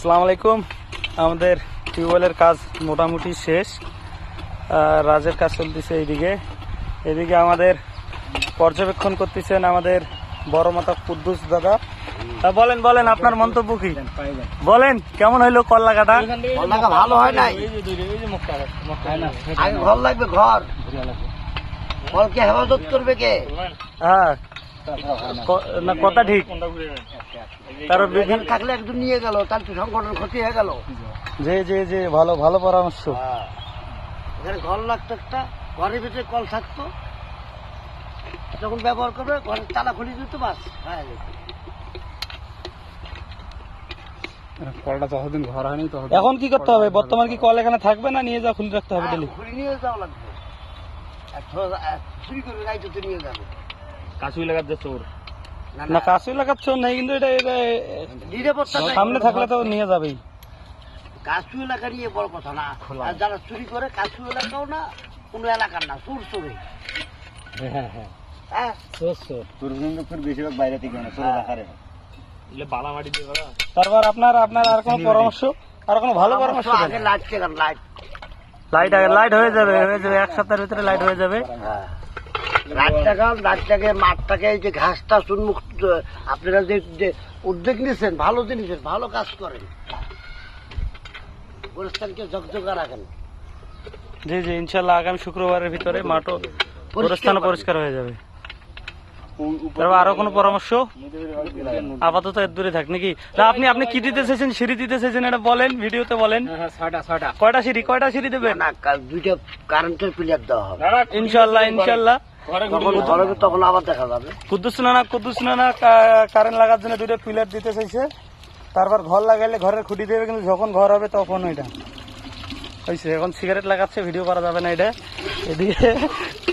আসসালামু আলাইকুম। আমাদের টিউবওয়েলের কাজ মোটামুটি শেষ। রাজের কাজ চলতেছে এদিকে আমাদের পর্যবেক্ষণ করতেছেন আমাদের বড় মাতা কুদ্দুস দাদা। বলেন আপনার মন্তব্য কি, বলেন কেমন হইলো কল লাগাটা? ভালো হয় নাই, আগে ঘর লাগবে, ঘর কলকে হেফাজত করবে কে? হ্যাঁ না, কথা ঠিক। তার এখানে থাকলে একজন নিয়ে গেল, তার তো সংগঠন ক্ষতি হয়ে গেল। যে ভালো পরামর্শ। এখানে ঘর লাগতো, একটা ঘরের ভিতরে কল থাকতো, যখন ব্যবহার করবে ঘরের তালা খুলে দিত, বাস হয়ে যেত। কলটা যতদিন ঘর হয়নি এখন কি করতে হবে? বর্তমান কি কল এখানে থাকবে না নিয়ে যাওয়া খুলে রাখতে হবে? ডেলি খুলে নিয়ে যাওয়া লাগবে, চুরি করে গাইতে নিয়ে যাবে। কাশুই লাগাচ্ছে চোর। না কাছু লাগাচ্ছ নেই, কিন্তু এটা নিরাপত্তা নাই। সামনে থাকলে তো নিয়ে যাবেই। কাছু এলাকা নিয়ে বড় কথা না, আর যারা চুরি করে কাছু এলাকাও না, কোনো এলাকার না, চোর চোরে। হ্যাঁ বেশিরভাগ বাইরে থেকে বালামাটি দিয়ে করা। তারপর আপনার আর কোনো পরামর্শ, আর কোনো ভালো পরামর্শ? আগে লাইট চেকার, লাইট হয়ে যাবে এক সপ্তাহের ভিতরে লাইট হয়ে যাবে। রাতটাকে মাঠটাকে, এই যে ঘাসটা উন্মুক্ত, আপনারা যে উদ্যোগ নিয়েছেন, ভালো জিনিস, ভালো কাজ করেন, গোরস্থানকে ঝকঝকা রাখেন। জি ইনশাল্লাহ আগামী শুক্রবারের ভিতরে মাঠও গোরস্থান পরিষ্কার হয়ে যাবে। তারপর আরো কোনো পরামর্শ? আপাতত এর দূরে থাক নাকি? আপনি কি দিতে চাইছেন, সিঁড়ি দিতে চাইছেন, এটা বলেন, ভিডিওতে বলেন। কয়টা সিঁড়ি দেবেন? না, দুইটা কারেন্টের পিলার দেওয়া হবে ইনশাল্লাহ। তখন আবার দেখা যাবে। কুদ্দুস নানা কারেন্ট লাগার জন্য দুইটা পিলার দিতে চাইছে। তারপর ঘর লাগাইলে ঘরের খুঁটি দেবে, কিন্তু যখন ঘর হবে তখন ওইটা হয়েছে। এখন সিগারেট লাগাচ্ছে, ভিডিও করা যাবে না এটা। এদিকে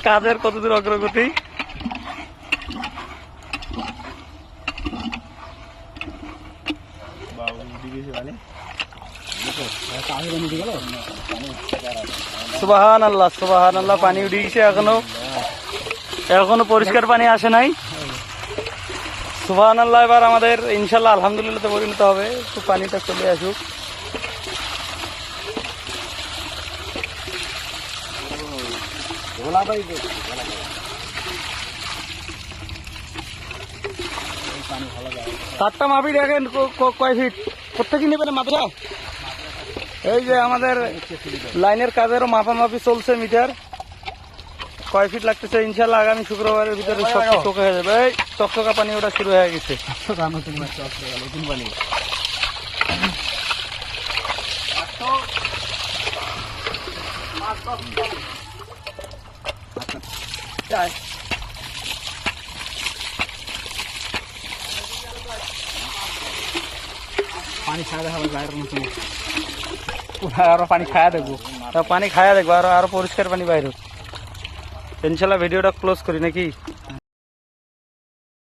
কাজের কতদূর অগ্রগতি? সুবহানাল্লাহ, পানি উঠে গেছে, এখনো পরিষ্কার পানি আসে নাই। সুবহানাল্লাহ। এবার আমাদের ইনশাল্লাহ আলহামদুলিল্লাহ পরিণত হবে, একটু পানিটা চলে আসুক। তারটা মাপি দেখেন কয় ফিট, প্রত্যেকে নেবেন মাত্রা। এই যে আমাদের লাইনের কাজেরও মাপামাপি চলছে, মিটার কয় ফিট লাগতেছে। ইনশাল্লাহ আগামী শুক্রবারের ভিতরে সব চকচকা হয়ে যাবে। এই চকচকা পানি ওটা শুরু হয়ে গেছে। পানি খাওয়া দেখাবো, বাইরের মতো আরো পানি খাওয়া দেখবো, আরো পরিষ্কার পানি বাইরে। ইনশাল্লাহ ভিডিওটা ক্লোজ করি নাকি?